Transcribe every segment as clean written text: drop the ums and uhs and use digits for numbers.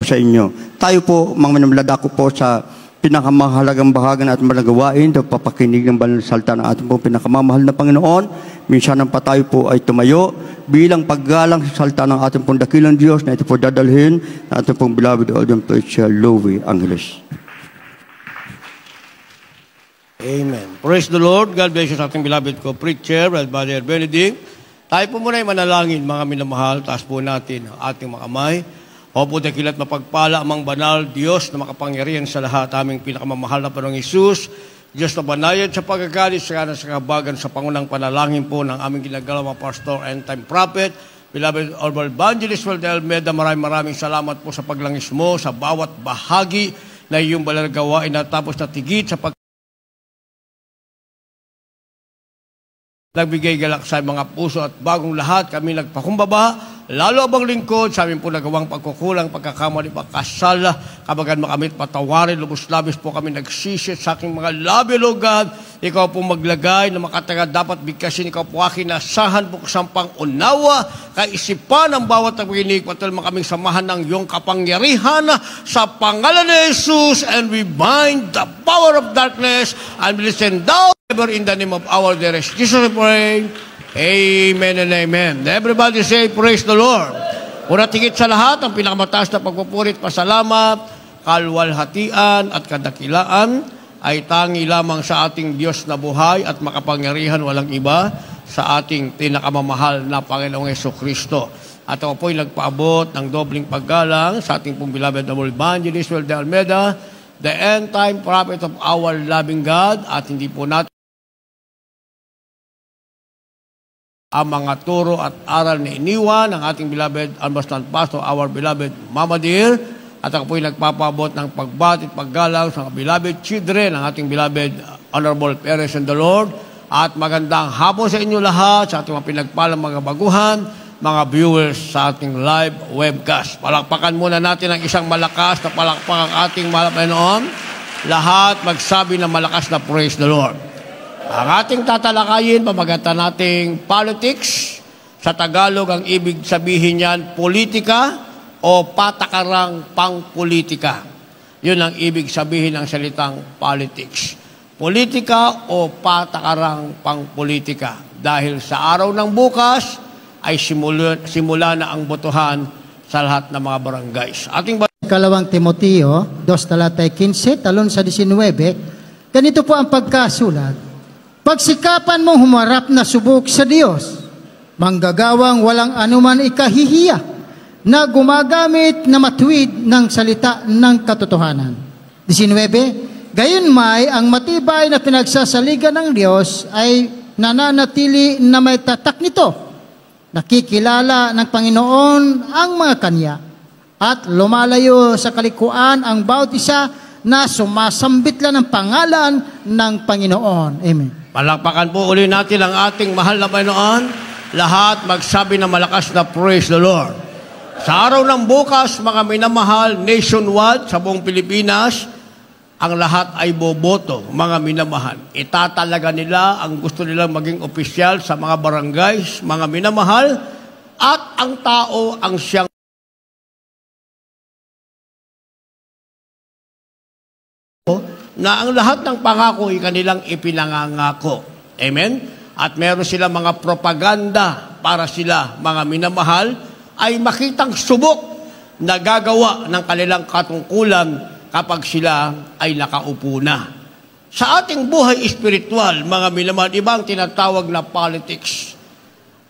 sa inyo. Tayo po, mga minamladako po sa pinakamahalagang bahagi at malagawain, papakinig ng banal na salita ng ating po pinakamamahal na Panginoon. Minsan ang tayo po ay tumayo bilang paggalang sa salita ng ating pong dakilang Diyos na ito po dadalhin ng ating pong beloved audience preacher, Louie Angeles. Amen. Praise the Lord. God bless you sa ating beloved ko, preacher, Brother Benedict. Tayo po muna ay manalangin, mga minamahal. Taas po natin ang ating mga kamay. Opo, dakilat mapagpala amang banal, Diyos na makapangyarihan sa lahat, aming pinakamamahal na Panginoong Hesus, Diyos na banayad sa pagkagalit, sa kabagan, sa pangunang panalangin po ng aming ginagalaw pastor and time prophet, beloved Honorable Evangelist Walter Almeida, maraming salamat po sa paglangis mo, sa bawat bahagi na iyong banal gawain at tapos na tigit sa nagbigay galak sa mga puso at bagong lahat, kami nagpakumbaba, lalo abang lingkod, sa amin po nagawang pagkukulang, pagkakamali, pagkasala, kabagan makamit, patawarin, lubos-labis po kami nagsisit sa aking mga labi, Lord God. Ikaw po maglagay na makataga dapat bigkasin, ikaw po aking nasahan po kasampang unawa, kaisipan ng bawat naginig, patuloy makaming samahan ng iyong kapangyarihan sa pangalan ni Jesus, and we bind the power of darkness and we listen down in the name of our dearest Jesus we pray. Amen and amen. Everybody say, praise the Lord. Una tigit sa lahat, ang pinakamataas na pagpupurit, pasalamat, kalwalhatian at kadakilaan ay tangi lamang sa ating Diyos na buhay at makapangyarihan, walang iba, sa ating pinakamamahal na Panginoong Jesucristo. At ako po'y nagpaabot ng dobling paggalang sa ating pong beloved na Evangelist Walter Almeida, the end-time prophet of our loving God, at hindi po natin ang mga turo at aral na iniwan ng ating beloved Almastan Pastor, our beloved Mama Dear, at ako po'y nagpapabot ng pagbati at paggalang sa beloved children ng ating beloved Honorable Parents in the Lord, at magandang hapon sa inyo lahat, sa ating mga pinagpalang mga baguhan, mga viewers sa ating live webcast. Palakpakan muna natin ang isang malakas na palakpak ang ating mahal na Panginoon. Lahat magsabi ng malakas na praise the Lord. Ang ating tatalakayin, pamagatan nating politics. Sa Tagalog, ang ibig sabihin niyan, politika o patakarang pangpolitika. Yun ang ibig sabihin ng salitang politics. Politika o patakarang pangpolitika. Dahil sa araw ng bukas, ay simula na ang botohan sa lahat ng mga barangays. Kalawang Timoteo, 2:15, talon sa 19, ganito po ang pagkasulat. Pagsikapan mong humarap na subok sa Diyos, manggagawang walang anuman ikahihiya, na gumagamit na matuwid ng salita ng katotohanan. 19, gayon may ang matibay na pinagsasaligan ng Diyos ay nananatili na may tatak nito, nakikilala ng Panginoon ang mga kanya, at lumalayo sa kalikuan ang bawat isa na sumasambit lang ng pangalan ng Panginoon. Amen. Palakpakan po uli natin ang ating mahal na Panginoon. Lahat magsabi na malakas na praise the Lord. Sa araw ng bukas, mga minamahal, nationwide, sa buong Pilipinas, ang lahat ay boboto, mga minamahal. Itatalaga nila ang gusto nilang maging opisyal sa mga barangays, mga minamahal, at ang tao ang siyang na ang lahat ng pangako ay kanilang ipinangangako. Amen? At meron sila mga propaganda para sila, mga minamahal, ay makitang subok na gagawa ng kanilang katungkulan kapag sila ay nakaupo na. Sa ating buhay espiritual, mga minamahal, ibang tinatawag na politics.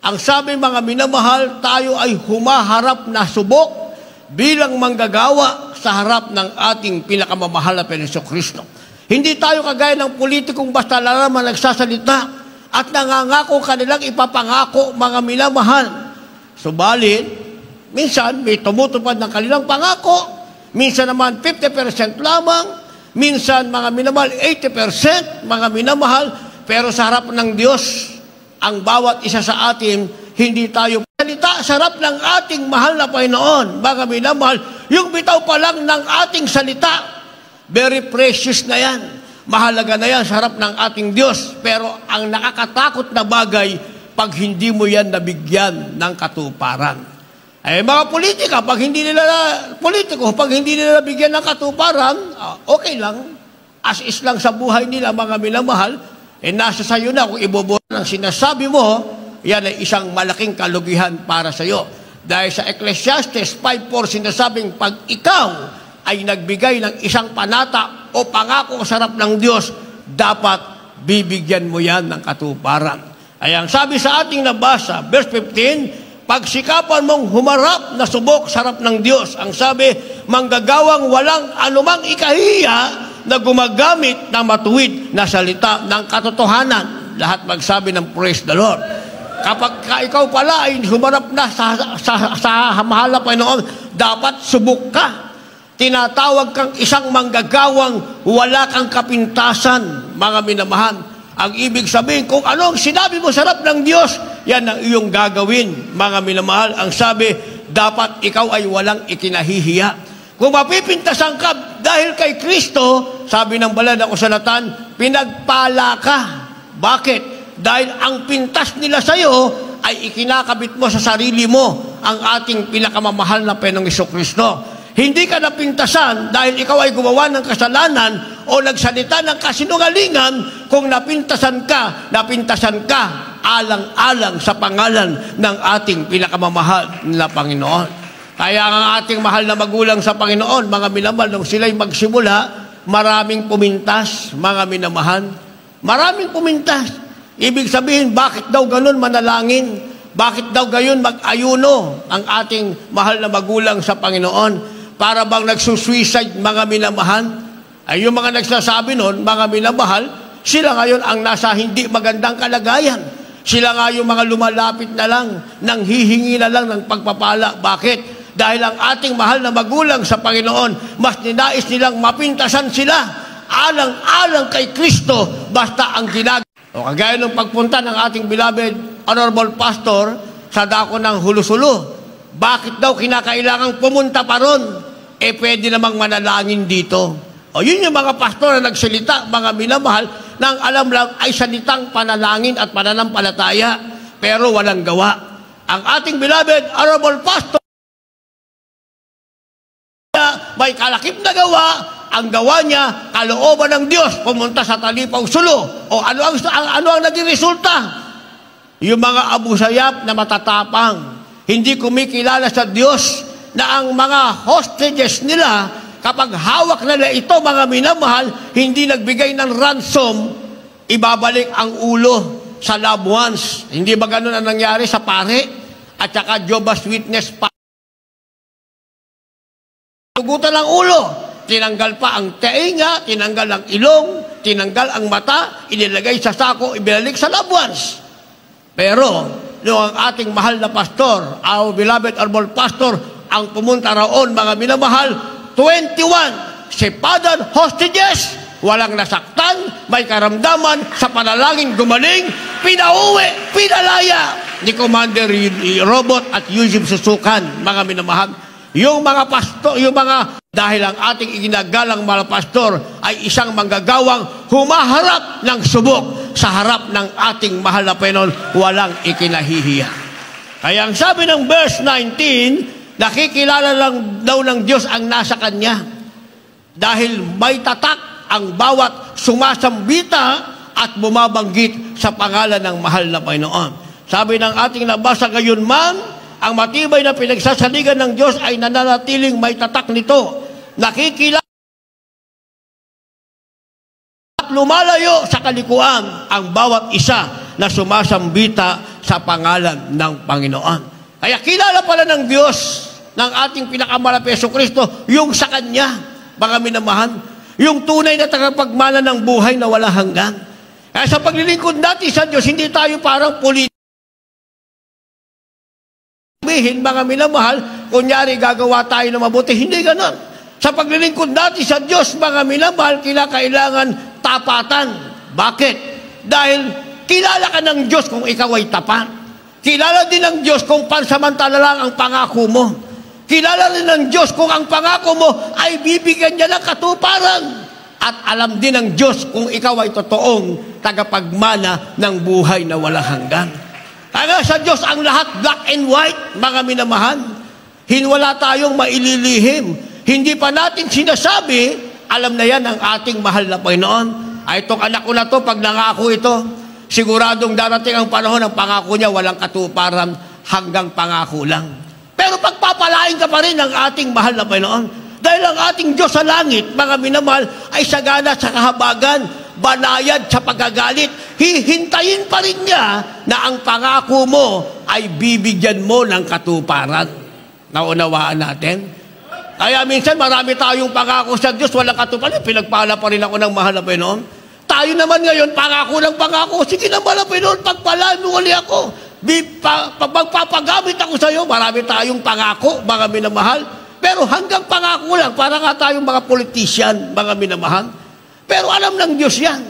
Ang sabi, mga minamahal, tayo ay humaharap na subok bilang manggagawa sa harap ng ating pinakamamahal na Jesucristo. Hindi tayo kagaya ng politikong basta lalaman nagsasalita at nangangako kanilang ipapangako, mga minamahal. Subalit, minsan may tumutupad ng kanilang pangako, minsan naman 50% lamang, minsan mga minamahal 80%, mga minamahal, pero sa harap ng Diyos, ang bawat isa sa atin, hindi tayo salita sa harap ng ating mahal na Panginoon, mga minamahal. Yung bitaw pa lang ng ating salita, very precious na yan. Mahalaga na yan sa harap ng ating Diyos. Pero ang nakakatakot na bagay, pag hindi mo yan nabigyan ng katuparan. Ay mga pag hindi nila bigyan ng katuparan, okay lang. As is lang sa buhay nila, mga minamahal, nasa sayo na kung iboboto ng sinasabi mo, yan ay isang malaking kalugihan para sa iyo. Dahil sa Ecclesiastes 5:4 sinasabing, pag ikaw ay nagbigay ng isang panata o pangako sa harap ng Diyos, dapat bibigyan mo yan ng katuparan. Ay ang sabi sa ating nabasa, verse 15, pagsikapan mong humarap na subok sa harap ng Diyos. Ang sabi, manggagawang walang anumang ikahiya na gumagamit ng matuwid na salita ng katotohanan. Lahat magsabi ng praise the Lord. Kapag ikaw pala ay humarap na sa mahal na Panginoon, dapat subok ka. Tinatawag kang isang manggagawang wala kang kapintasan, mga minamahal. Ang ibig sabihin, kung ano ang sinabi mo sa harap ng Diyos, yan ang iyong gagawin, mga minamahal. Ang sabi, dapat ikaw ay walang ikinahihiya. Kung mapipintasan ka dahil kay Kristo, sabi ng banal na kasulatan, pinagpala ka. Bakit? Dahil ang pintas nila sa iyo ay ikinakabit mo sa sarili mo ang ating pinakamamahal na Panginoong Jesucristo. Hindi ka napintasan dahil ikaw ay gumawa ng kasalanan o nagsalita ng kasinungalingan. Kung napintasan ka alang-alang sa pangalan ng ating pinakamamahal na Panginoon. Kaya ang ating mahal na magulang sa Panginoon, mga minamahal, nung sila'y magsimula, maraming pumintas, mga minamahal. Maraming pumintas. Ibig sabihin, bakit daw ganun manalangin? Bakit daw gayon mag-ayuno ang ating mahal na magulang sa Panginoon? Para bang nagsusuicide, mga minamahal? Ay yung mga nagsasabi nun, mga minamahal, sila ngayon ang nasa hindi magandang kalagayan. Sila nga yung mga lumalapit na lang, nang hihingi na lang ng pagpapala. Bakit? Dahil ang ating mahal na magulang sa Panginoon, mas ninais nilang mapintasan sila, alang-alang kay Kristo, basta ang ginagawa. O kagaya ng pagpunta ng ating beloved Honorable Pastor sa dako ng Hulusulo. Bakit daw kinakailangang pumunta pa ron? Pwede namang manalangin dito. O yun yung mga pastor na nagsalita, mga minamahal, nang alam lang ay salitang panalangin at pananampalataya, pero walang gawa. Ang ating beloved Honorable Pastor, may kalakip na gawa, ang gawa niya, kalooban ng Diyos, pumunta sa Talipaw Sulo. O ano ang naging resulta? Yung mga abusayap na matatapang, hindi kumikilala sa Diyos, na ang mga hostages nila, kapag hawak nila ito, mga minamahal, hindi nagbigay ng ransom, ibabalik ang ulo sa loved ones. Hindi ba ganun ang nangyari sa pare? At saka Jehovah's Witness pa. Tugutan ang ulo. Tinanggal pa ang tainga, tinanggal ang ilong, tinanggal ang mata, inilagay sa sako, ibinalik sa loved ones. Pero, noong ang ating mahal na pastor, our beloved honorable pastor, ang pumunta raon, mga minamahal, 21 sepadan hostages, walang nasaktan, may karamdaman, sa panalangin gumaling, pinauwi, pinalaya ni Commander Robot at Yusuf Susukan, mga minamahal. Yung mga pastor, dahil ang ating iginagalang mga pastor ay isang manggagawang humaharap ng subok sa harap ng ating mahal na Panginoon, walang ikinahihiya. Kaya ang sabi ng verse 19, nakikilala lang daw ng Diyos ang nasa Kanya. Dahil may tatak ang bawat sumasambita at bumabanggit sa pangalan ng mahal na Panginoon. Sabi ng ating nabasa, gayon man, ang matibay na pinagsasaligan ng Diyos ay nananatiling may tatak nito. Nakikilala at lumalayo sa kalikuan ang bawat isa na sumasambita sa pangalan ng Panginoon. Kaya kilala pala ng Diyos, ng ating pinakamalapit Jesucristo, yung sa Kanya, mga minamahal, yung tunay na tagapagmana ng buhay na walang hanggan. Kaya sa paglilingkod natin sa Diyos, hindi tayo parang politiko. Mga minamahal, kunyari gagawa tayo ng mabuti, hindi ganon. Sa paglilingkod natin sa Diyos, mga minamahal, kailangan tapatan. Bakit? Dahil kilala ka ng Diyos kung ikaw ay tapat. Kilala din ng Diyos kung pansamantala lang ang pangako mo. Kilala din ng Diyos kung ang pangako mo ay bibigyan niya ng katuparan. At alam din ng Diyos kung ikaw ay totoong tagapagmana ng buhay na walang hanggan. Kaya sa Diyos ang lahat black and white, mga minamahal. Wala tayong maililihim. Hindi pa natin sinasabi, alam na yan ang ating mahal na Panginoon. Ay, itong anak ko na to, pag nangako ito, siguradong darating ang panahon ng pangako niya, walang katuparan hanggang pangako lang. Pero pagpapalain ka pa rin ng ating mahal na Panginoon. Dahil ang ating Diyos sa langit, mga minamahal, ay sagana sa kahabagan, banayad sa pagagalit. Hihintayin pa rin niya na ang pangako mo ay bibigyan mo ng katuparan. Naunawaan natin? Kaya minsan marami tayong pangako sa Diyos, walang katuparan. Pinagpala pa rin ako ng mahal na Panginoon. Tayo naman ngayon, pangako ng pangako. Sige na mahal na Panginoon, pagpalaan mo uli ako. Magpapagamit ako sa iyo. Marami tayong pangako, mga minamahal. Pero hanggang pangako lang, para nga tayong mga politician, mga minamahal. Pero alam ng Diyos yan.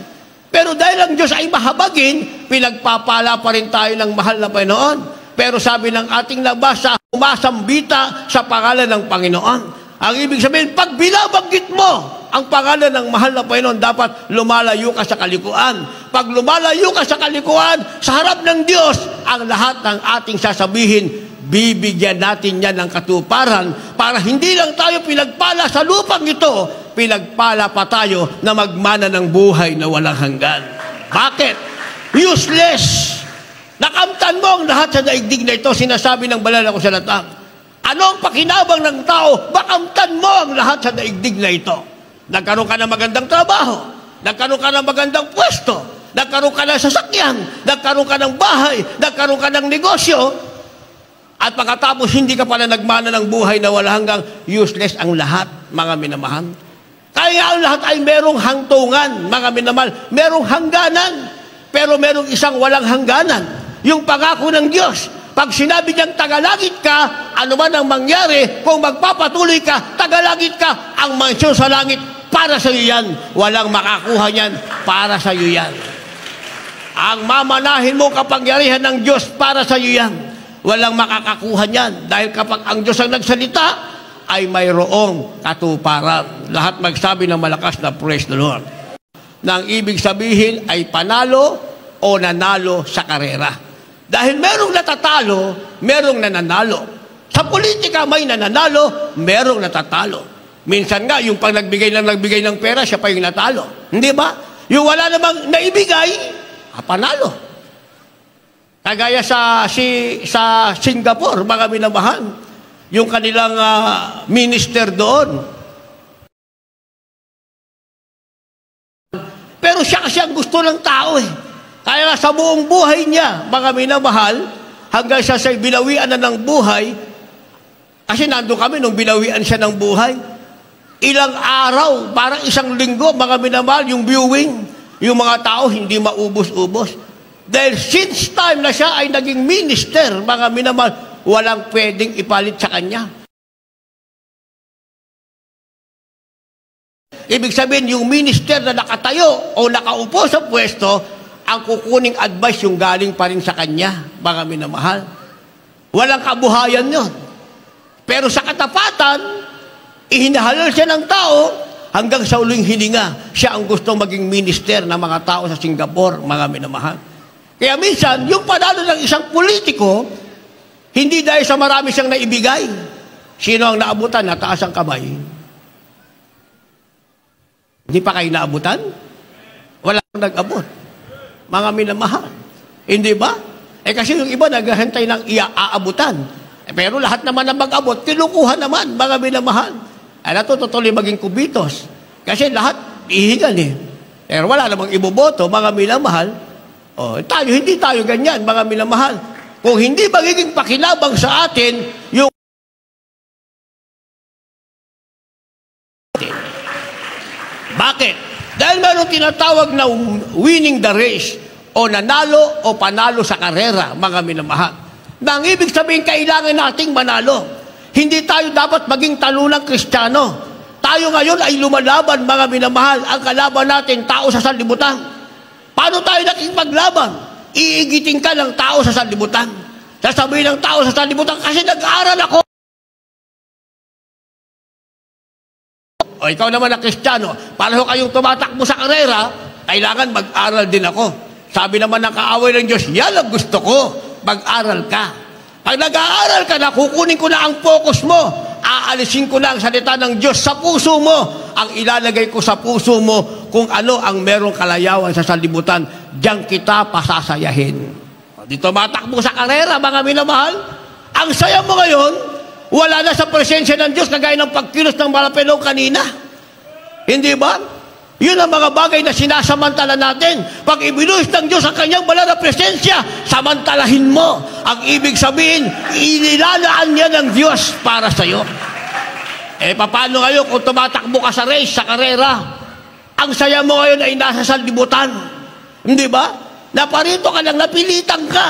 Pero dahil ang Diyos ay mahabagin, pinagpapala pa rin tayo ng mahal na Panginoon. Pero sabi ng ating nabasa, umasambita sa pangalan ng Panginoon. Ang ibig sabihin, pag binabanggit mo ang pangalan ng mahal na Panginoon, dapat lumalayo ka sa kalikuan. Pag lumalayo ka sa kalikuan, sa harap ng Diyos, ang lahat ng ating sasabihin, bibigyan natin yan ng katuparan para hindi lang tayo pinagpala sa lupang ito, pinagpala pa tayo na magmana ng buhay na walang hanggan. Bakit? Useless! Nakamtan mo ang lahat sa daigdig na ito, sinasabi ng banal na kasulatan. Ano ang pakinabang ng tao? Makamtan mo ang lahat sa daigdig na ito. Nagkaroon ka ng magandang trabaho, nagkaroon ka ng magandang pwesto, nagkaroon ka ng sasakyan, nagkaroon ka ng bahay, nagkaroon ka ng negosyo, at pagkatapos hindi ka pala nagmana ng buhay na wala hanggang, useless ang lahat, mga minamahal. Kaya ang lahat ay merong hangtungan, mga minamahal. Merong hangganan, pero merong isang walang hangganan. Yung pangako ng Diyos. Pag sinabi niyang tagalagit ka, ano man ang mangyari, kung magpapatuloy ka, tagalagit ka, ang mansyon sa langit, para sa iyo yan. Walang makakuha niyan, para sa iyo yan. Ang mamanahin mo kapangyarihan ng Diyos, para sa iyo yan. Walang makakakuha niyan. Dahil kapag ang Diyos ang nagsalita, ay mayroong katuparan. Lahat magsabi ng malakas na praise the Lord. Na ang ibig sabihin ay panalo o nanalo sa karera. Dahil merong natatalo, merong nananalo. Sa politika may nananalo, merong natatalo. Minsan nga, yung pag nagbigay ng pera, siya pa yung natalo. Hindi ba? Yung wala namang naibigay, panalo. Kagaya sa Singapore, mga minamahal, yung kanilang minister doon. Pero siya kasi ang gusto ng tao eh. Kaya nga sa buong buhay niya, mga minamahal, hanggang siya sa binawian na ng buhay, kasi nandun kami nung binawian siya ng buhay, ilang araw, parang isang linggo, mga minamahal, yung viewing, yung mga tao hindi maubos-ubos. Dahil since time na siya ay naging minister, mga minamahal, walang pwedeng ipalit sa kanya. Ibig sabihin, yung minister na nakatayo o nakaupo sa pwesto, ang kukuning advice yung galing pa rin sa kanya, mga minamahal. Walang kabuhayan yun. Pero sa katapatan, ihinahalal siya ng tao hanggang sa uling hininga. Siya ang gusto maging minister ng mga tao sa Singapore, mga minamahal. Kaya minsan, yung panalo ng isang politiko, hindi dahil sa marami siyang naibigay. Sino ang naabutan? Nataas ang kamay. Hindi pa kayo naabutan? Wala kang nag-abot. Mga minamahal. Hindi ba? Kasi yung iba naghahantay ng iaabutan. Pero lahat naman na mag-abot, tinukuha naman, mga minamahal. Tutuloy maging kubitos. Kasi lahat ihigan eh. Pero wala namang iboboto, mga minamahal. Tayo, hindi tayo ganyan, mga minamahal. Kung hindi magiging pakinabang sa atin, yung bakit? Dahil mayroong tinatawag na winning the race o nanalo o panalo sa karera, mga minamahal. Na ang ibig sabihin, kailangan nating manalo. Hindi tayo dapat maging talunang Kristiyano. Tayo ngayon ay lumalaban, mga minamahal. Ang kalaban natin, tao sa sanlibutan. Paano tayo nakikipaglaban? Iigitin ka ng tao sa sanlibutan. Sasabihin ng tao sa sanlibutan, kasi nag-aaral ako. O ikaw naman na Kristiyano, pareho kayong tumatakbo sa karera, kailangan mag-aral din ako. Sabi naman ng kaaway ng Diyos, yan ang gusto ko, mag-aral ka. Pag nag-aaral ka na, kukunin ko na ang focus mo. Aalisin ko na ang salita ng Diyos sa puso mo. Ang ilalagay ko sa puso mo kung ano ang merong kalayawan sa sanlibutan. Diyan kita pasasayahin. Dito matakbo sa karera, mga minamahal. Ang saya mo ngayon, wala na sa presensya ng Diyos kagaya ng pagkilos ng malapelaw kanina. Hindi ba? Yun ang mga bagay na sinasamantala natin. Pag ibinuhos ng Diyos ang kanyang banal na presensya, samantalahin mo. Ang ibig sabihin, inilalaan niya ng Diyos para sa iyo. Paano ngayon kung tumatakbo ka sa race, sa karera? Ang saya mo ngayon ay nasa sanlibutan. Hindi ba? Naparito ka lang, napilitan ka.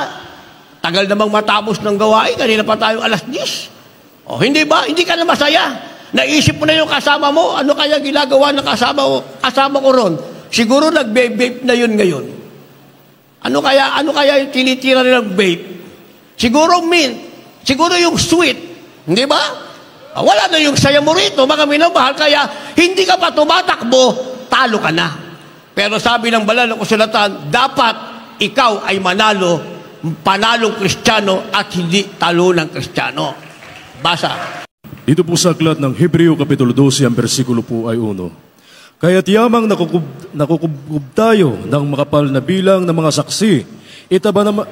Tagal namang matapos ng gawain, kanina pa tayo 10:00. Hindi ba? Hindi ka na masaya. Naisip mo na yung kasama mo, ano kaya ginagawa ng kasama ko ron? Siguro nag-vape na yun ngayon. Ano kaya yung tinitira nilang vape? Siguro mint, siguro yung sweet, hindi ba? Wala na yung saya mo rito, mga minamahal, kaya hindi ka pa tumatakbo, talo ka na. Pero sabi ng banal na kasulatan, dapat ikaw ay panalong Kristiyano at hindi talo ng Kristiyano. Basa. Dito po sa aklat ng Hebreo Kapitulo 12, ang bersikulo po ay 1. Kaya't yamang nakukubkub tayo ng makapal na bilang ng mga saksi,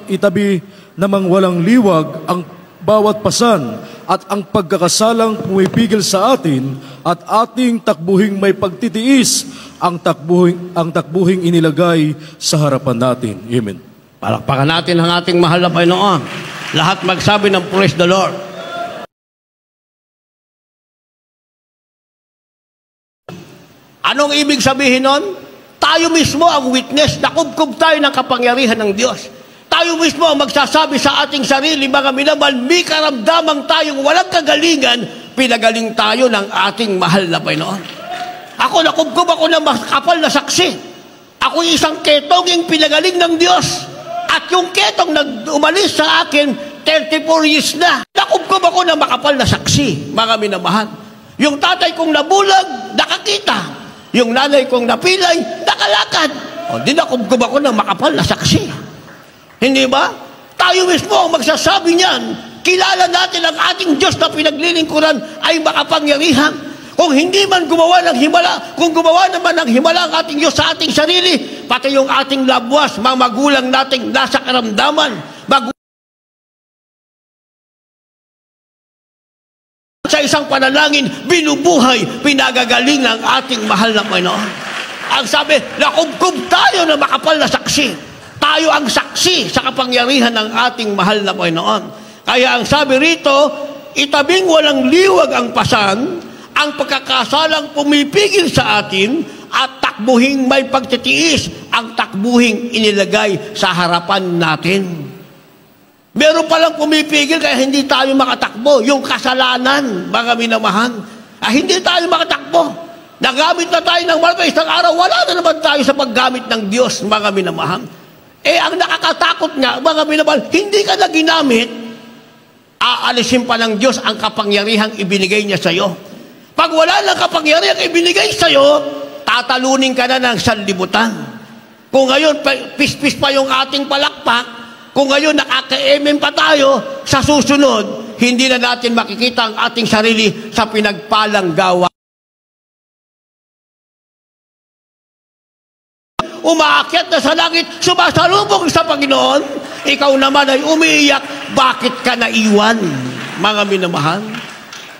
itabi namang walang liwag ang bawat pasan at ang pagkakasalang pumipigil sa atin at ating takbuhing may pagtitiis ang takbuhing inilagay sa harapan natin. Amen. Palakpakan natin ang ating mahal na Panginoon. Lahat magsabi ng praise the Lord. Anong ibig sabihin nun? Tayo mismo ang witness, nakubkob tayo ng kapangyarihan ng Diyos. Tayo mismo ang magsasabi sa ating sarili, mga minamahal, may karamdamang tayong walang kagalingan, pinagaling tayo ng ating mahal na Panginoon. Nakubkob ako ng makapal na saksi. Ako isang ketong pinagaling ng Diyos. At yung ketong umalis sa akin, 34 years na. Nakubkob ako ng makapal na saksi, mga minamahal. Yung tatay kong nabulag, nakakita. Yung nanay kong napilay, nakalakad. Dinakubkob ako ng makapal na saksi. Hindi ba? Tayo mismo ang magsasabi niyan. Kilala natin ang ating Diyos na pinaglilingkuran ay makapangyarihan. Kung hindi man gumawa ng himala, kung gumawa naman ng himala ang ating Diyos sa ating sarili, pati yung ating labwas, mga magulang nating nasa karamdaman, sa isang panalangin, binubuhay, pinagagaling ng ating mahal na Panginoon. Ang sabi, nakubkob tayo na makapal na saksi. Tayo ang saksi sa kapangyarihan ng ating mahal na Panginoon. Kaya ang sabi rito, itabing walang liwag ang pasan, ang pagkakasalang pumipigil sa atin, at takbuhing may pagtitiis, ang takbuhing inilagay sa harapan natin. Meron palang pumipigil kaya hindi tayo makatakbo. Yung kasalanan, mga minamahal. Hindi tayo makatakbo. Nagamit na tayo ng malaki isang araw, wala na naman tayo sa paggamit ng Diyos, mga minamahal. Ang nakakatakot nga, mga minamahal, hindi ka na ginamit, aalisin pa ng Diyos ang kapangyarihang ibinigay niya sa iyo. Pag wala ng kapangyarihang ibinigay sa iyo, tatalunin ka na ng sanlibutan. Kung ngayon, pispis pa yung ating palakpak, kung ngayon nakaka-MM pa tayo, sa susunod, hindi na natin makikita ang ating sarili sa pinagpalang gawa. Umaakyat na sa langit, sumasalubong sa Panginoon, ikaw naman ay umiiyak, bakit ka naiwan, mga minamahal?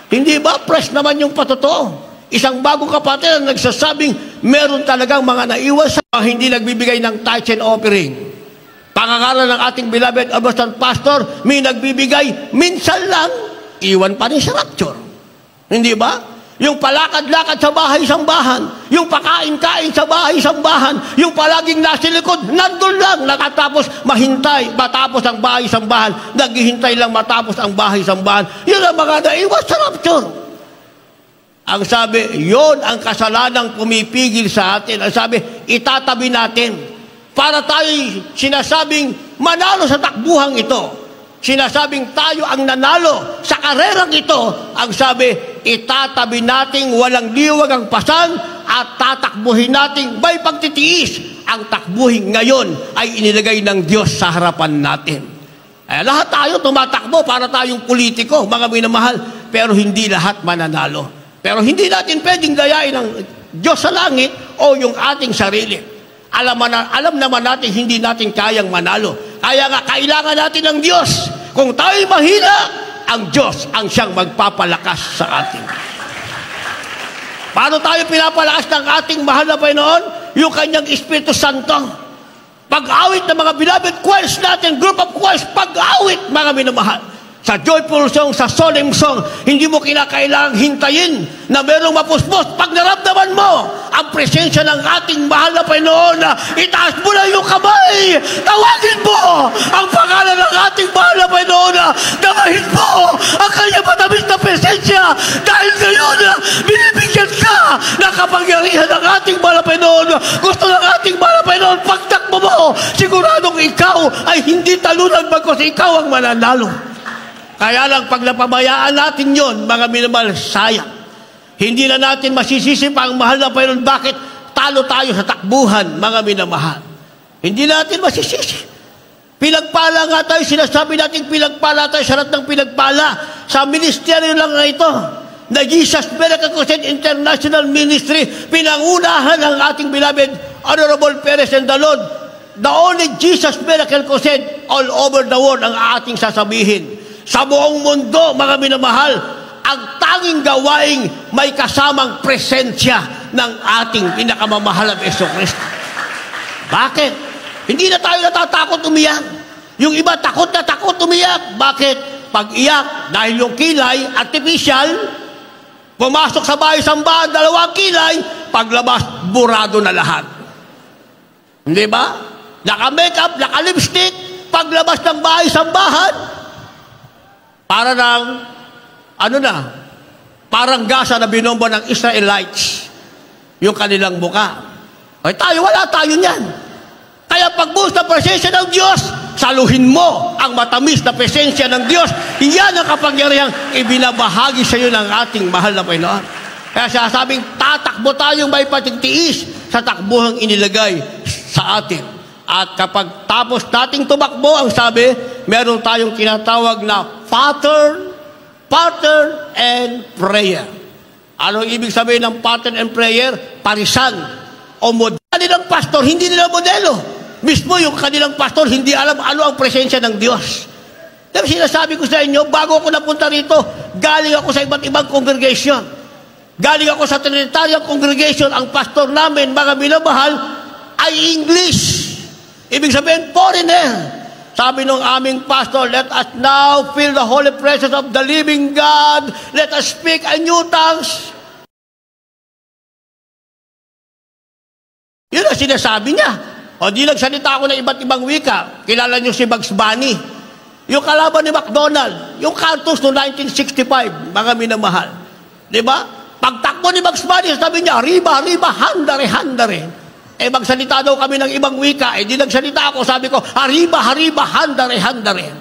Hindi ba? Fresh naman yung patotoo. Isang bagong kapatid ang nagsasabing meron talagang mga naiwan sa hindi nagbibigay ng tithes and offering. Pangangalan ng ating beloved Augustan Pastor, may nagbibigay, minsan lang, iwan pa rin sa rapture. Hindi ba? Yung palakad-lakad sa bahay-sambahan, yung pakain-kain sa bahay-sambahan, yung palaging nasa likod, nandun lang, nakatapos mahintay, matapos ang bahay-sambahan, naghihintay lang matapos ang bahay-sambahan. Yun ang mga naiwan sa rapture. Ang sabi, yun ang kasalanang pumipigil sa atin. Ang sabi, itatabi natin. Para tayo sinasabing manalo sa takbuhang ito. Sinasabing tayo ang nanalo sa karerang ito. Ang sabi, itatabi nating walang liwag ang pasan at tatakbuhin nating may pagtitiis. Ang takbuhin ngayon ay inilagay ng Diyos sa harapan natin. Lahat tayo tumatakbo para tayong politiko, mga minamahal, pero hindi lahat mananalo. Pero hindi natin pwedeng dayain ang Diyos sa langit o yung ating sarili. Alam naman natin hindi natin kayang manalo. Kaya nga kailangan natin ng Diyos. Kung tayo'y mahina, ang Diyos ang siyang magpapalakas sa atin. Paano tayo pinapalakas ng ating mahal na Panginoon? Yung kanyang Espiritu Santo. Pag-awit ng mga beloved choirs natin, group of choirs, pag-awit, mga minamahal. Sa joyful song, sa solemn song, hindi mo kinakailangang hintayin na merong mapuspos. Pag naramdaman mo ang presensya ng ating mahal na Panginoon, itaas mo na yung kamay, tawagin mo ang pangalan ng ating mahal na Panginoon, damahin mo ang kanyang matamis na presensya, dahil ngayon binibigyan ka ng kapangyarihan ng ating mahal na Panginoon. Gusto ng ating mahal na Panginoon, pagtakbo mo, siguradong ikaw ay hindi talunan bagkus ikaw ang mananalo. Kaya lang, pag napabayaan natin yon, mga minamahal, sayang. Hindi na natin masisisi pa ang mahal na Panginoon. Bakit talo tayo sa takbuhan, mga minamahal? Hindi natin masisisi. Pinagpala nga tayo, sinasabi natin pinagpala tayo, sa lahat ng pinagpala. Sa ministeryo lang nga ito, na Jesus Miracle Crusade International Ministry, pinangunahan ng ating beloved Honorable Perez and the Lord. The only Jesus Miracle Crusade all over the world ang ating sasabihin. Sa buong mundo, mga minamahal, ang tanging gawaing may kasamang presensya ng ating pinakamamahal na Jesucristo. Bakit? Hindi na tayo natatakot umiyak. Yung iba takot na takot umiyak. Bakit? Pag-iyak, dahil yung kilay, artificial, pumasok sa bahay-sambahan, 2 kilay, paglabas, burado na lahat. Hindi ba? Naka-makeup, naka-lipstick, paglabas ng bahay-sambahan, para ng, parang gasa na binombo ng Israelites, yung kanilang muka. Ay tayo, wala tayo niyan. Kaya pagbuhos ng presensya ng Diyos, saluhin mo ang matamis na presensya ng Diyos. Iyan ang kapangyarihang ibinabahagi sa iyo ng ating mahal na Panginoon. Kaya sinasabing, tatakbo tayong may patigtiis sa takbuhang inilagay sa atin. At kapag tapos nating tumakbo, ang sabi, meron tayong tinatawag na pattern and prayer. Ano ibig sabihin ng pattern and prayer? Parisan o modelo ng pastor, hindi nila modelo. Mismo yung kanilang pastor, hindi alam ano ang presensya ng Diyos. Diba sinasabi ko sa inyo, bago ako napunta rito, galing ako sa iba't ibang congregation. Galing ako sa Trinitarian congregation, ang pastor namin, mga minamahal, ay English. Ibig sabihin, foreigner. Sabi nung aming pastor, let us now feel the holy presence of the living God. Let us speak a new tongues. Yun ang sinasabi niya. O di nagsalita ako ng iba't ibang wika. Kilala niyo si Bugs Bunny. Yung kalaban ni McDonald. Yung cartoons noong 1965, mga minamahal. Diba? Pagtakbo ni Bugs Bunny, sabi niya, riba, riba, handare, handare. Magsalita daw kami ng ibang wika. Di nagsalita ako, sabi ko, hariba, hariba, handare, handare.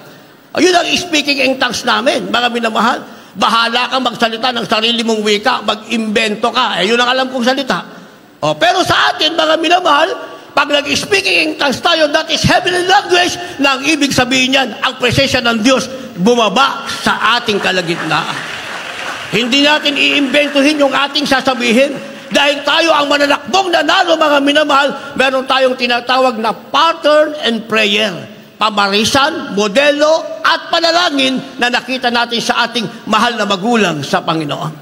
Yun ang speaking in tongues namin, mga minamahal. Bahala kang magsalita ng sarili mong wika, mag-imbento ka. Yun ang alam kong salita. Pero sa atin, mga minamahal, pag nag-speaking in tongues tayo, that is heavenly language, na ang ibig sabihin yan, ang presensya ng Diyos bumaba sa ating kalagitnaan. Hindi natin iimbentuhin yung ating sasabihin. Dahil tayo ang mananakbong nanalo, mga minamahal, meron tayong tinatawag na pattern and prayer. Pamarisan, modelo, at panalangin na nakita natin sa ating mahal na magulang sa Panginoon.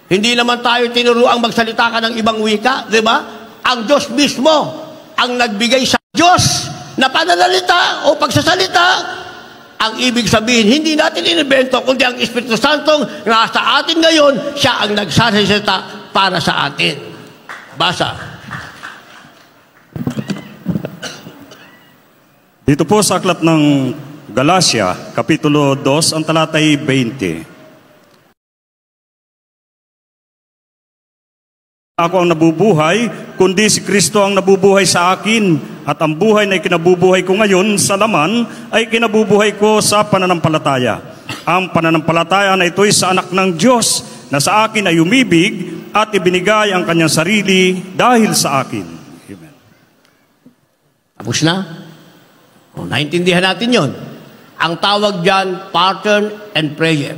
Hindi naman tayo tinuruang magsalita ka ng ibang wika, di ba? Ang Diyos mismo ang nagbigay sa Diyos na pananalita o pagsasalita. Ang ibig sabihin, hindi natin inimbento, kundi ang Espiritu Santong nasa atin ngayon, siya ang nagsasalita para sa atin. Basa. Dito po sa aklat ng Galacia, Kapitulo 2, ang talatay 20. Ako ang nabubuhay, kundi si Kristo ang nabubuhay sa akin, at ang buhay na ikinabubuhay ko ngayon sa laman ay kinabubuhay ko sa pananampalataya. Ang pananampalataya na ito'y sa anak ng Diyos, na sa akin ay umibig at ibinigay ang kanyang sarili dahil sa akin. Amen. Tapos na? Naintindihan natin yon. Ang tawag dyan, pattern and prayer.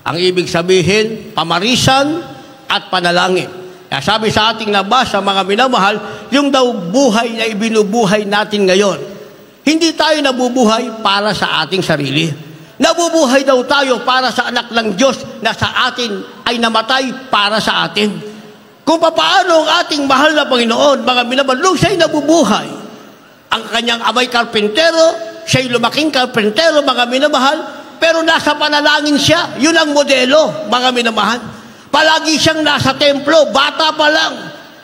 Ang ibig sabihin, pamarisan at panalangin. Kaya sabi sa ating nabasa, mga minamahal, yung daw buhay na ibinubuhay natin ngayon, hindi tayo nabubuhay para sa ating sarili. Nabubuhay daw tayo para sa anak ng Diyos na sa atin ay namatay para sa atin. Kung paano ang ating mahal na Panginoon, mga minamahal, nung siya'y nabubuhay, ang kanyang amay karpentero, siya'y lumaking karpentero, mga minamahal, pero nasa panalangin siya. Yun ang modelo, mga minamahal. Palagi siyang nasa templo, bata pa lang.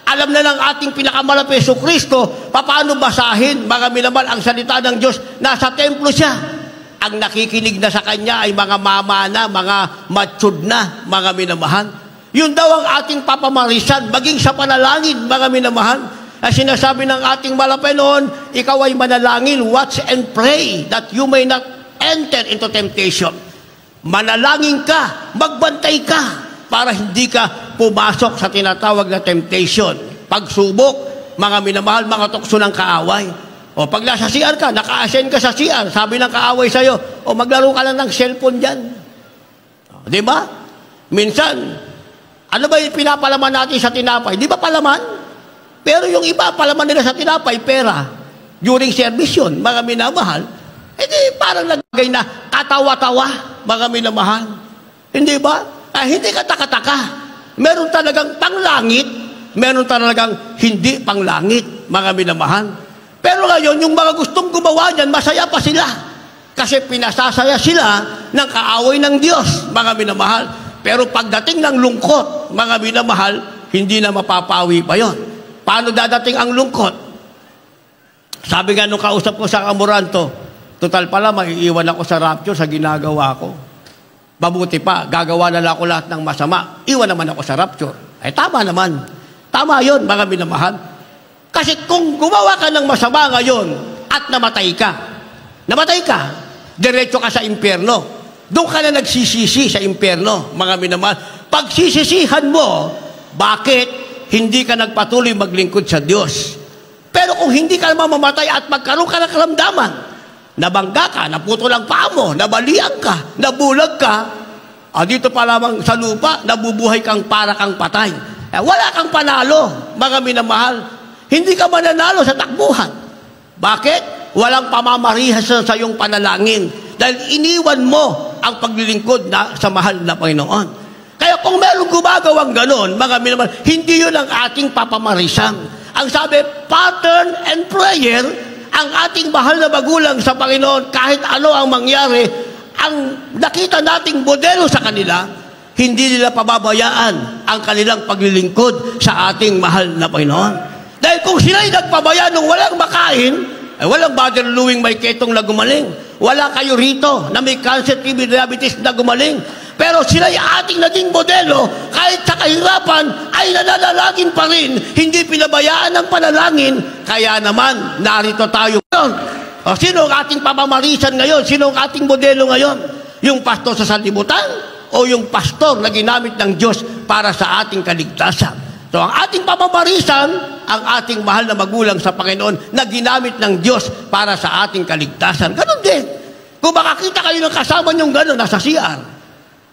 Alam na ng ating pinakamalapit na Jesucristo, paano basahin, mga minamahal, ang salita ng Diyos, nasa templo siya. Ang nakikinig na sa kanya ay mga mama na, mga matured na, mga minamahal. Yun daw ang ating papamarisan, maging sa panalangin, mga minamahal. As sinasabi ng ating malapit noon, ikaw ay manalangin, watch and pray, that you may not enter into temptation. Manalangin ka, magbantay ka, para hindi ka pumasok sa tinatawag na temptation. Pagsubok, mga minamahal, mga tukso ng kaaway. O pag nasa CR ka, naka-ascend ka sa CR, sabi ng kaaway sa'yo, o maglaro ka lang ng cellphone dyan. Di ba? Minsan, ano ba yung pinapalaman natin sa tinapay? Di ba palaman? Pero yung iba, palaman nila sa tinapay, pera. During service yun, mga minamahal, hindi parang naglagay na katawa-tawa, mga minamahal. Hindi ba? Hindi ka taka-taka. Meron talagang panglangit, meron talagang hindi panglangit, mga minamahal. Pero ngayon, yung mga gustong gumawa niyan, masaya pa sila. Kasi pinasasaya sila ng kaaway ng Diyos, mga minamahal. Pero pagdating ng lungkot, mga minamahal, hindi na mapapawi pa yon. Paano dadating ang lungkot? Sabi nga nung kausap ko sa Amoranto, total pala, maiiwan ako sa rapture sa ginagawa ko. Mabuti pa, gagawa na lang ako lahat ng masama. Iwan naman ako sa rapture. Ay, tama naman. Tama yon, mga minamahal. Kasi kung gumawa ka ng masama ngayon at namatay ka, diretso ka sa impyerno. Doon ka na nagsisisi sa impyerno, mga minamahal. Pagsisisihan mo, bakit hindi ka nagpatuloy maglingkod sa Diyos? Pero kung hindi ka mamamatay at magkaroon ka ng karamdaman, nabangga ka, naputol ang paa mo, nabalian ka, nabulag ka, dito pa lamang sa lupa, nabubuhay kang para kang patay. Wala kang panalo, mga minamahal. Hindi ka mananalo sa takbuhan. Bakit? Walang pamamarihas sa iyong panalangin. Dahil iniwan mo ang paglilingkod na sa mahal na Panginoon. Kaya kung merong gumagawang ganon, mga minamahal, hindi yun ang ating papamarisan. Ang sabi, pattern and prayer, ang ating mahal na magulang sa Panginoon, kahit ano ang mangyari, ang nakita nating modelo sa kanila, hindi nila pababayaan ang kanilang paglilingkod sa ating mahal na Panginoon. Dahil kung sila'y nagpabaya nung walang makain, ay walang Brother Louing may ketong na gumaling. Wala kayo rito na may cancer, TB, diabetes na gumaling. Pero sila'y ating naging modelo, kahit sa kahirapan, ay nananalangin pa rin. Hindi pinabayaan ng panalangin. Kaya naman, narito tayo ngayon. Sino ang ating pamamarisan ngayon? Sino ang ating modelo ngayon? Yung pastor sa sanlibutan o yung pastor na ginamit ng Diyos para sa ating kaligtasan? So, ang ating pamamarisan, ang ating mahal na magulang sa Panginoon na ginamit ng Diyos para sa ating kaligtasan. Ganon din. Kung makakita kayo ng kasama niyong ganon, nasa CR,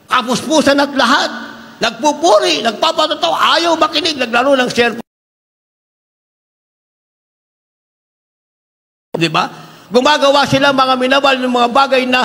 kapuspusan at lahat, nagpupuri, nagpapatotoo, ayaw makinig, naglaro ng cellphone. Diba? Gumagawa sila mga minabal ng mga bagay na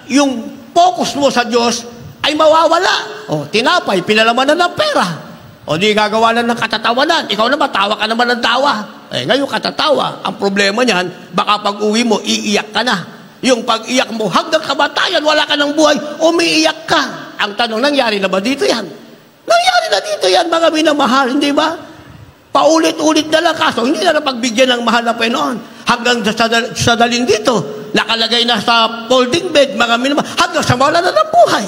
yung focus mo sa Diyos ay mawawala. O, tinapay, pinalamanan ng pera. O di gagawa na ng katatawanan. Ikaw naman, tawa ka naman ng tawa. Ngayon katatawa. Ang problema niyan, baka pag uwi mo, iiyak ka na. Yung pag-iyak mo, hanggang kamatayan, wala ka ng buhay, umiiyak ka. Ang tanong, nangyari na ba dito yan? Nangyari na dito yan, mga minamahal, hindi ba? Paulit-ulit na lang kaso, hindi na napagbigyan ng mahal na Panginoon. Hanggang sa daling dito, nakalagay na sa folding bed, mga minamahal, hanggang sa wala na ng buhay.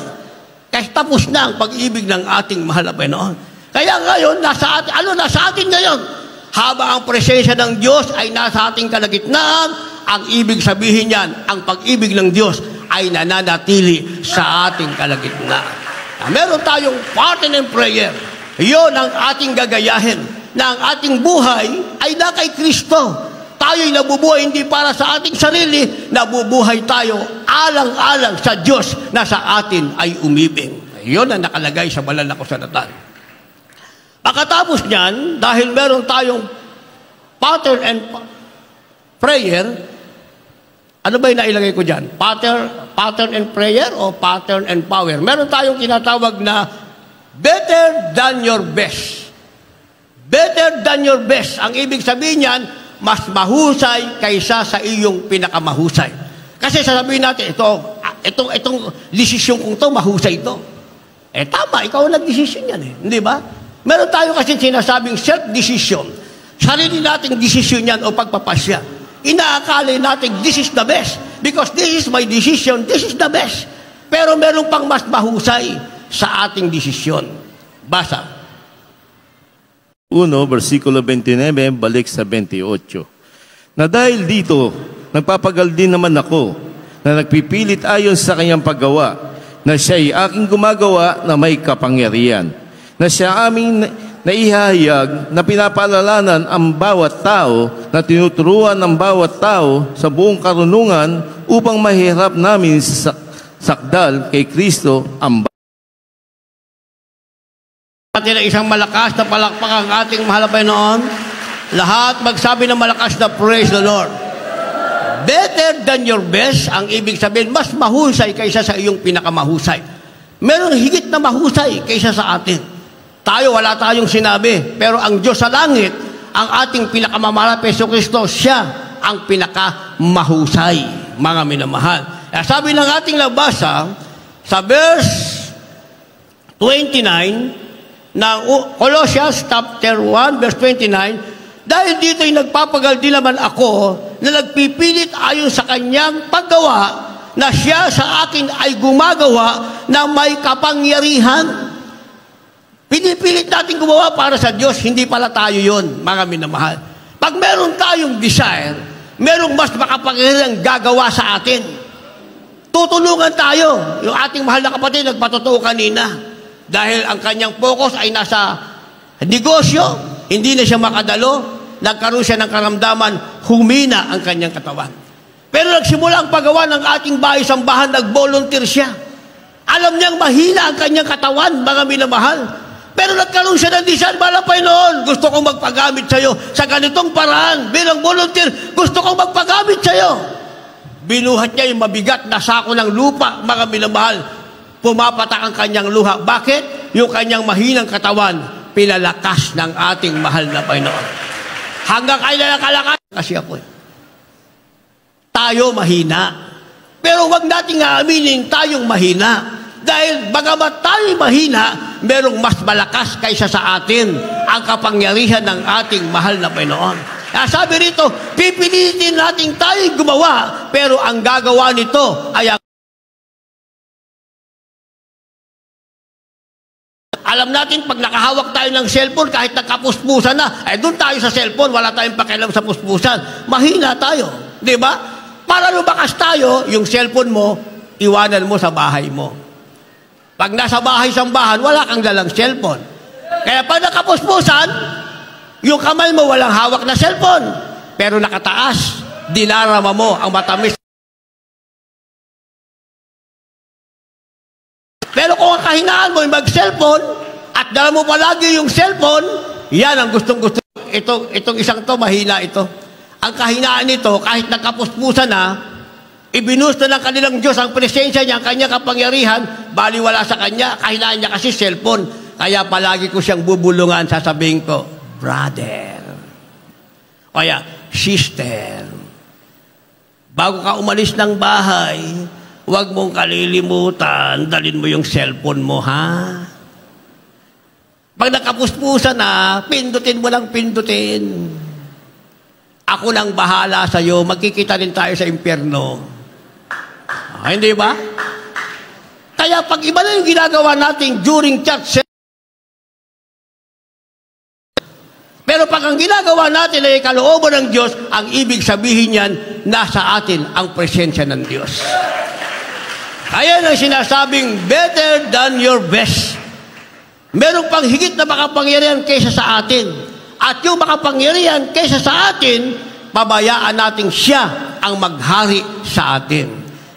Kasi tapos na ang pag-ibig ng ating mahal na Panginoon. Kaya ngayon, nasa atin ngayon? Habang ang presensya ng Diyos ay nasa ating kalagitnaan, ang ibig sabihin niyan, ang pag-ibig ng Diyos ay nananatili sa ating kalagitnaan. Meron tayong pattern and prayer. Iyon ang ating gagayahin, na ang ating buhay ay na kay Kristo. tayo'y nabubuhay hindi para sa ating sarili, nabubuhay tayo alang-alang sa Diyos na sa atin ay umibig. Iyon ang nakalagay sa banal na kasulatan. Pagkatapos niyan, dahil meron tayong pattern and prayer, ano ba yung nailagay ko dyan? Pattern and prayer o pattern and power? Meron tayong tinatawag na better than your best. Better than your best. Ang ibig sabihin niyan, mas mahusay kaysa sa iyong pinakamahusay. Kasi sasabihin natin, itong desisyon kong to, mahusay ito. Tama, ikaw ang nag-desisyon yan Hindi ba? Meron tayo kasi sinasabing self-decision. Sarili nating desisyon yan o pagpapasya. Inaakala natin this is the best. Because this is my decision, this is the best. Pero meron pang mas mahusay sa ating desisyon. Basa. 1, versikulo 29, balik sa 28. Na dahil dito, nagpapagal din naman ako na nagpipilit ayon sa kanyang paggawa, na siya'y aking gumagawa na may kapangyarihan, na siya aming naihahayag na pinapaalalanan ang bawat tao, na tinuturuan ng bawat tao sa buong karunungan upang mahirap namin sa sakdal kay Kristo ang natin ang isang malakas na palakpak ang ating mahal na Panginoon. Lahat magsabi ng malakas na praise the Lord. Better than your best, ang ibig sabihin, mas mahusay kaysa sa iyong pinakamahusay. Meron higit na mahusay kaysa sa atin. Tayo, wala tayong sinabi. Pero ang Diyos sa langit, ang ating pinakamamahal na Hesus Kristo, siya ang pinakamahusay, mga minamahal. Sabi ng ating nabasa, sa verse 29, ng Colossians chapter 1 verse 29, dahil dito'y nagpapagal din naman ako na nagpipilit ayon sa kanyang paggawa, na siya sa akin ay gumagawa na may kapangyarihan. Pinipilit natin gumawa para sa Diyos, hindi pala tayo yon, mga minamahal. Pag meron tayong desire, merong mas makapangyarihang gagawa sa atin. Tutulungan tayo. Yung ating mahal na kapatid, nagpatotoo kanina. Dahil ang kanyang focus ay nasa negosyo, hindi na siya makadalo, nagkaroon siya ng karamdaman, humina ang kanyang katawan. Pero nagsimula ang paggawa ng ating bahay-sambahan, nag-volunteer siya. Alam niyang mahina ang kanyang katawan, mga minamahal. Pero nagkaroon siya ng desire, mahal na Panginoon, gusto kong magpagamit sa iyo sa ganitong paraan. Bilang volunteer, gusto kong magpagamit sa iyo. Binuhat niya yung mabigat na sako ng lupa, mga minamahal. Pumapatak ang kanyang luha. Bakit? Yung kanyang mahinang katawan, pinalakas ng ating mahal na Panginoon. Hanggang kailan nakalakas? Kasi ako tayo mahina. Pero wag nating aaminin tayong mahina. Dahil bagamat tayo mahina, merong mas malakas kaysa sa atin ang kapangyarihan ng ating mahal na Panginoon. Sabi rito, pipilitin natin tayo gumawa, pero ang gagawa nito ay alam natin, pag nakahawak tayo ng cellphone, kahit nagkapuspusan na, doon tayo sa cellphone, wala tayong pakialam sa puspusan. Mahina tayo. Di ba? Para lumakas tayo, yung cellphone mo, iwanan mo sa bahay mo. Pag nasa bahay-sambahan, wala kang dalang cellphone. Kaya pag nakapuspusan, yung kamay mo walang hawak na cellphone. Pero nakataas, dinarama mo ang matamis. Pero kung ang kahinaan mo ay mag-cellphone at dala mo palagi yung cellphone, yan ang gustong-gusto. Itong isang to, mahina ito. Ang kahinaan nito, kahit nagkapuspusan na, ibinusta ng kanilang Diyos ang presensya niya, ang kanyang kapangyarihan, baliwala sa kanya, kahinaan niya kasi cellphone. Kaya palagi ko siyang bubulungan, sasabihin ko, brother, o kaya, sister, bago ka umalis ng bahay, huwag mong kalilimutan, dalhin mo yung cellphone mo, ha? Pag nakapuspusan na, pindutin mo lang pindutin. Ako nang bahala sa'yo, magkikita din tayo sa impyerno. Hindi ba? Kaya pag iba na yung ginagawa natin during church, pero pag ang ginagawa natin ay kalooban ng Diyos, ang ibig sabihin niyan, nasa atin ang presensya ng Diyos. Kaya nang sinasabing, better than your best. Meron pang higit na makapangyarihan kaysa sa atin. At yung makapangyarihan kaysa sa atin, pabayaan natin siya ang maghari sa atin.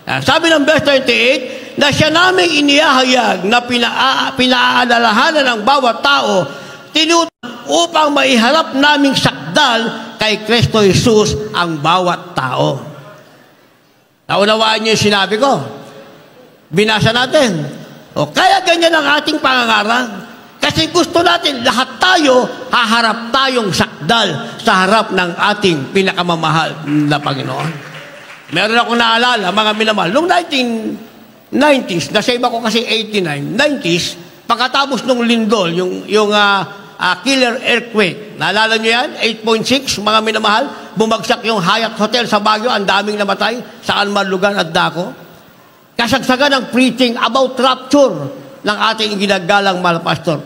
Sabi ng verse 28, na siya naming inihahayag na pinaalalahanan ng bawat tao upang maiharap naming sakdal kay Kristo Jesus ang bawat tao. Naunawaan niyo yung sinabi ko? Binasa natin. Kaya ganyan ang ating pangangaral. Kasi gusto natin, lahat tayo, haharap tayong sakdal sa harap ng ating pinakamamahal na Panginoon. Meron akong naalala, mga minamahal, noong 1990s, nasave ako kasi 89, 90s, pagkatapos nung lindol, yung killer earthquake, naalala nyo yan? 8.6, mga minamahal, bumagsak yung Hyatt Hotel sa Baguio, ang daming namatay, saan man lugar at dako. Kasagsagan ng preaching about rapture ng ating ginagalang mahal pastor.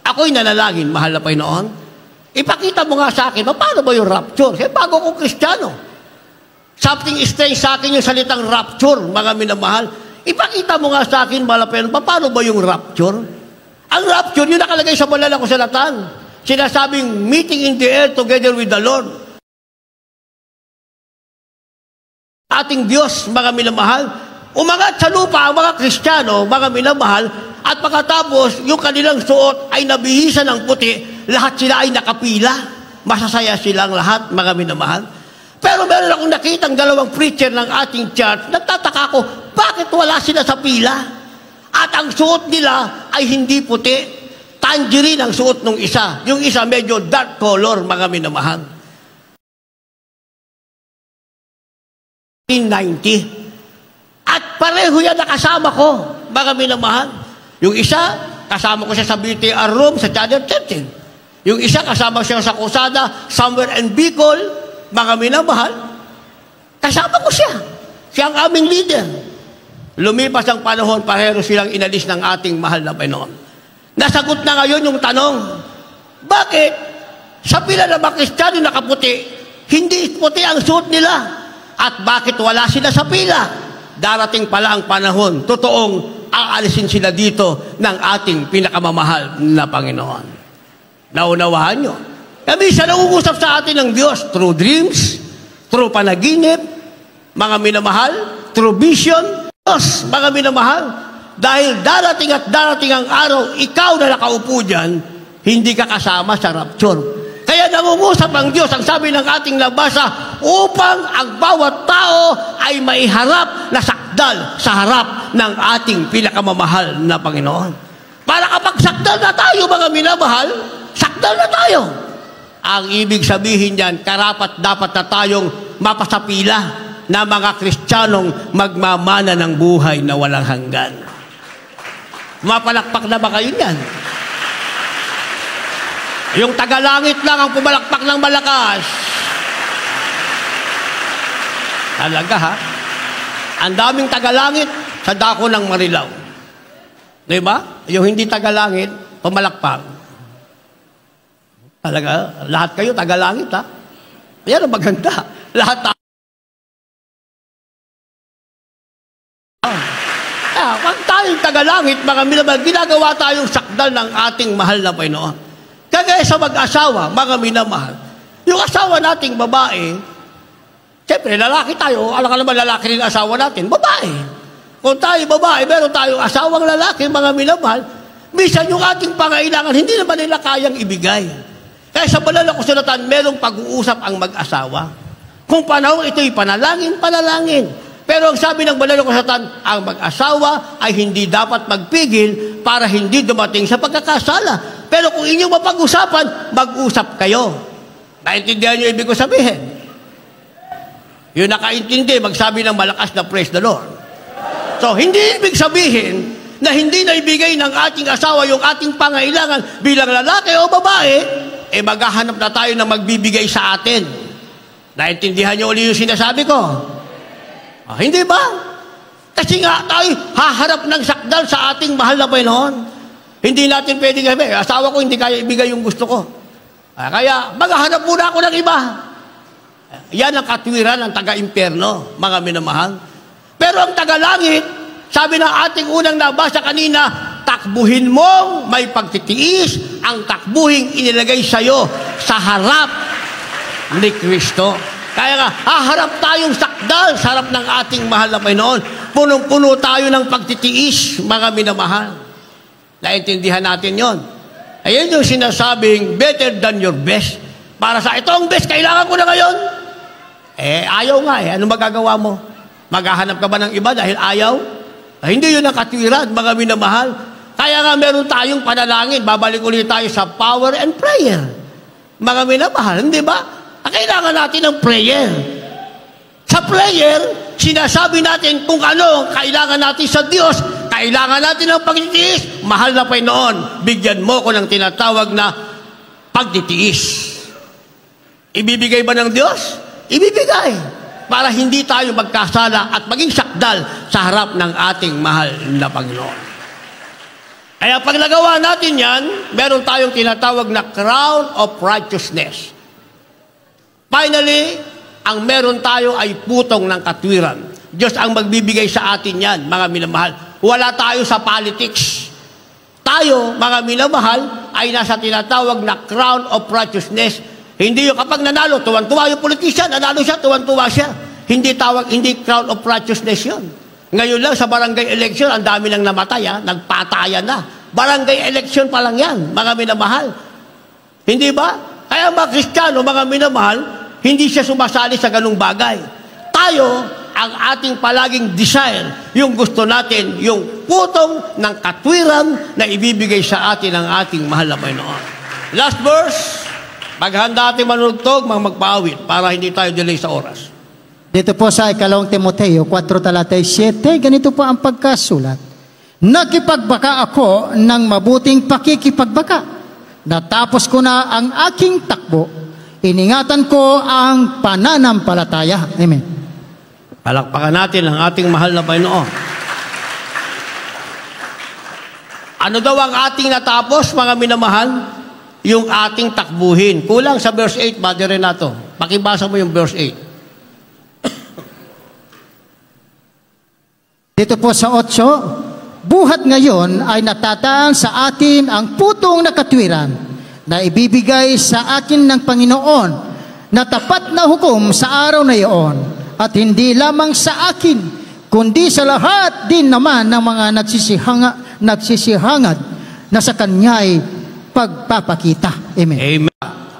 Ako'y nanalangin, mahal na Panginoon. Ipakita mo nga sa akin, paano ba yung rapture? Kasi bago ko Kristiyano. Something strange sa akin yung salitang rapture, mga minamahal. Ipakita mo nga sa akin, mahal na Panginoon, paano ba yung rapture? Ang rapture, yun nakalagay sa banal na kasulatan. Sinasabing, meeting in the air together with the Lord. Ating Diyos, mga minamahal, umangat sa lupa ang mga Kristiyano, mga minamahal, at pagkatapos, yung kanilang suot ay nabihisan ng puti, lahat sila ay nakapila. Masasaya silang lahat, mga minamahal. Pero meron akong nakitang dalawang preacher ng ating church, nagtataka ko, bakit wala sila sa pila? At ang suot nila ay hindi puti. Tangerine ang suot ng isa. Yung isa medyo dark color, mga minamahal. 1990. At pareho yan nakasama ko, mga minamahal. Yung isa, kasama ko siya sa BTR room sa Channel 13. Yung isa, kasama siya sa Kusada, somewhere in Bicol, mga minamahal. Kasama ko siya. Siya ang aming leader. Lumipas ang panahon, pareho silang inalis ng ating mahal na Panginoon. Nasagot na ngayon yung tanong, bakit sa pila na mga Kristiyano nakaputi, hindi puti ang suot nila? At bakit wala sila sa pila? Darating pala ang panahon, totoong aalisin sila dito ng ating pinakamamahal na Panginoon. Naunawahan nyo? Kami siya nangungusap sa atin ng Diyos through dreams, through panaginip, mga minamahal, through vision. Diyos, mga minamahal, dahil darating at darating ang araw, ikaw na nakaupo dyan, hindi ka kasama sa rapture. Kaya nangungusap ang Diyos, ang sabi ng ating nabasa, upang ang bawat tao ay maiharap na sakdal sa harap ng ating pinakamamahal na Panginoon. Para kapag sakdal na tayo, mga minamahal, sakdal na tayo. Ang ibig sabihin niyan, karapat dapat na tayong mapasapila na mga Kristiyanong magmamana ng buhay na walang hanggan. Mapalakpak na ba kayo niyan? Yung tagalangit lang ang pumalakpak ng malakas. Talaga ha? Ang daming tagalangit sa dako ng Marilao. Diba? Yung hindi tagalangit, pumalakpak. Talaga, lahat kayo tagalangit ha? Yan ang maganda. Lahat pag tayong tagalangit, mga minamahal, ginagawa tayong sakdal ng ating mahal na Panginoon. Kagaya sa mag-asawa, mga minamahal, yung asawa nating babae, siyempre, lalaki tayo, alam ka naman lalaki rin asawa natin, babae. Kung tayo babae, meron tayong asawang lalaki, mga minamahal, minsan yung ating pangailangan, hindi naman nila kayang ibigay. Kaya sa banal na kasulatan, merong pag-uusap ang mag-asawa. Kung panahon ito'y panalangin, panalangin. Pero ang sabi ng banal na kasulatan, ang mag-asawa ay hindi dapat magpigil para hindi dumating sa pagkakasala. Pero kung inyong mapag-usapan, mag-usap kayo. Naintindihan niyo ibig ko sabihin? Yung nakaintindi, magsabi ng malakas na praise the Lord. So, hindi ibig sabihin na hindi na ibigay ng ating asawa yung ating pangailangan bilang lalaki o babae, maghahanap na tayo na magbibigay sa atin. Naintindihan niyo ulit yung sinasabi ko? Hindi ba? Kasi nga tayo haharap ng sakdal sa ating mahal na Panginoon. Hindi natin pwedeng sabihin, asawa ko hindi kaya ibigay yung gusto ko. Kaya maghahanap muna ako ng iba. Yan ang katwiran ng taga-impyerno, mga minamahal. Pero ang taga-langit, sabi ng ating unang nabasa kanina, takbuhin mo, may pagtitiis, ang takbuhing inilagay sa'yo sa harap ni Kristo. Kaya nga, haharap tayong sakdal sa harap ng ating mahal na Panginoon. Punong-puno tayo ng pagtitiis, mga minamahal. Naintindihan natin yon. Ayun yung sinasabing, better than your best. Para sa ito ang best, kailangan ko na ngayon. Ayaw nga Ano magagawa mo? Maghahanap ka ba ng iba dahil ayaw? Hindi yun ang katwiran, mga minamahal. Kaya nga meron tayong panalangin. Babalik ulit tayo sa power and prayer. Mga minamahal, hindi ba? Kailangan natin ng prayer. Sa prayer, sinasabi natin kung ano kailangan natin sa Diyos. Kailangan natin ng pagtitiis. Mahal na Panginoon, bigyan mo ko ng tinatawag na pagtitiis. Ibibigay ba ng Diyos? Ibibigay. Para hindi tayo magkasala at maging sakdal sa harap ng ating mahal na Panginoon. Kaya pag nagawa natin yan, meron tayong tinatawag na crown of righteousness. Finally, ang meron tayo ay putong ng katwiran. Diyos ang magbibigay sa atin yan, mga minamahal. Wala tayo sa politics. Tayo, mga minamahal, ay nasa tinatawag na crown of righteousness. Hindi yung kapag nanalo, tuwan-tuwa yung politician, nanalo siya, tuwan-tuwa siya. Hindi crown of righteousness yun. Ngayon lang sa barangay election, ang dami nang namatay, nagpatayan na. Barangay election pa lang yan, mga minamahal. Hindi ba? Kaya mga Kristiyano, mga minamahal, hindi siya sumasali sa ganung bagay. Tayo, ang ating palaging desire, yung gusto natin, yung putong ng katwiran na ibibigay sa atin ng ating mahal na Panginoon. Last verse, maghanda ating manunugtog, magpaawit, para hindi tayo delay sa oras. Dito po sa ikalawang Timoteo 4:7, ganito po ang pagkasulat. Nakipagbaka ako ng mabuting pakikipagbaka. Natapos ko na ang aking takbo. Iningatan ko ang pananampalataya. Amen. Palakpakan natin ang ating mahal na Panginoon. Ano daw ang ating natapos, mga minamahal? Yung ating takbuhin. Kulang sa verse 8, Brother Renato. Pakibasa mo yung verse 8. Dito po sa 8, buhat ngayon ay natataan sa atin ang putong na katwiran na ibibigay sa atin ng Panginoon na tapat na hukom sa araw na iyon, at hindi lamang sa akin kundi sa lahat din naman ng mga nagsisihangad na sa Kanya'y pagpapakita. Amen. Amen.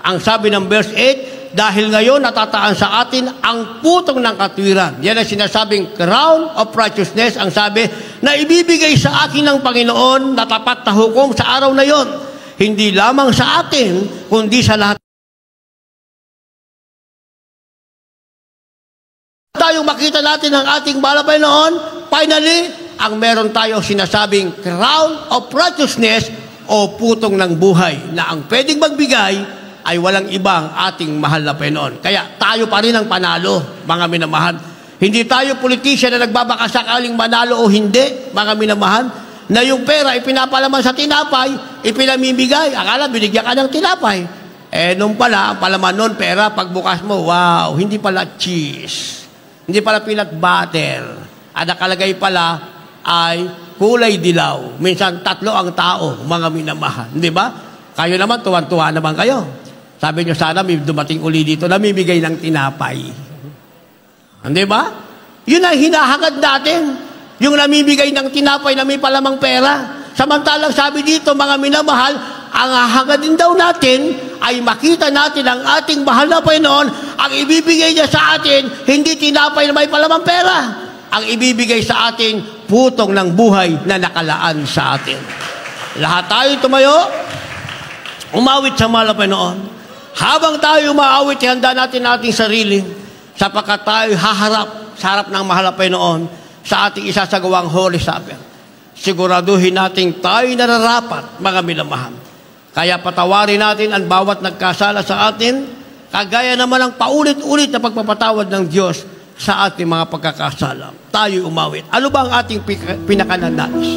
Ang sabi ng verse 8, dahil ngayon natataan sa atin ang putong ng katwiran. Yan ang sinasabing crown of righteousness, ang sabi na ibibigay sa akin ng Panginoon na tapat na hukom sa araw na iyon. Hindi lamang sa atin, kundi sa lahat. Tayong makita natin ang ating mahal na Panginoon, finally, ang meron tayo sinasabing crown of righteousness o putong ng buhay na ang pwedeng magbigay ay walang ibang ating mahal na Panginoon. Kaya tayo pa rin ang panalo, mga minamahal. Hindi tayo politician na nagbabaka sakaling manalo o hindi, mga minamahal, na yung pera ipinapalaman sa tinapay, ipinamimigay. Akala binigyan ka ng tinapay. Nung pala, ang palaman nun, pera, pagbukas mo, wow, hindi pala cheese. Hindi pala peanut butter. Ang nakalagay pala ay kulay dilaw. Minsan, 3 ang tao, mga minamahal. Hindi ba? Kayo naman, tuwan-tuwa naman kayo. Sabi nyo, sana may dumating uli dito, namimigay ng tinapay. Hindi ba? Yun ang hinahangad natin. Yung namibigay ng tinapay na may palamang pera. Samantalang sabi dito, mga minamahal, ang hahangad din daw natin ay makita natin ang ating mahal na Panginoon. Ang ibibigay niya sa atin, hindi tinapay na may palamang pera. Ang ibibigay sa atin, putong ng buhay na nakalaan sa atin. Lahat tayo tumayo, umawit sa mahal na Panginoon. Habang tayo umaawit, handa natin ating sarili sapagkat tayo haharap sa harap ng mahal na Panginoon sa ating isasagawang Holy Supper. Siguraduhin natin tayo nararapat, mga minamahal. Kaya patawarin natin ang bawat nagkasala sa atin, kagaya naman ang paulit-ulit na pagpapatawad ng Diyos sa ating mga pagkakasala. Tayo umawit. Ano ba ang ating pinakananais?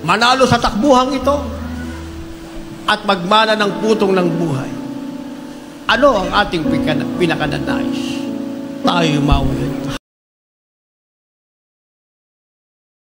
Manalo sa takbuhang ito at magmana ng putong ng buhay. Ano ang ating pinakananais? Tayo umawit.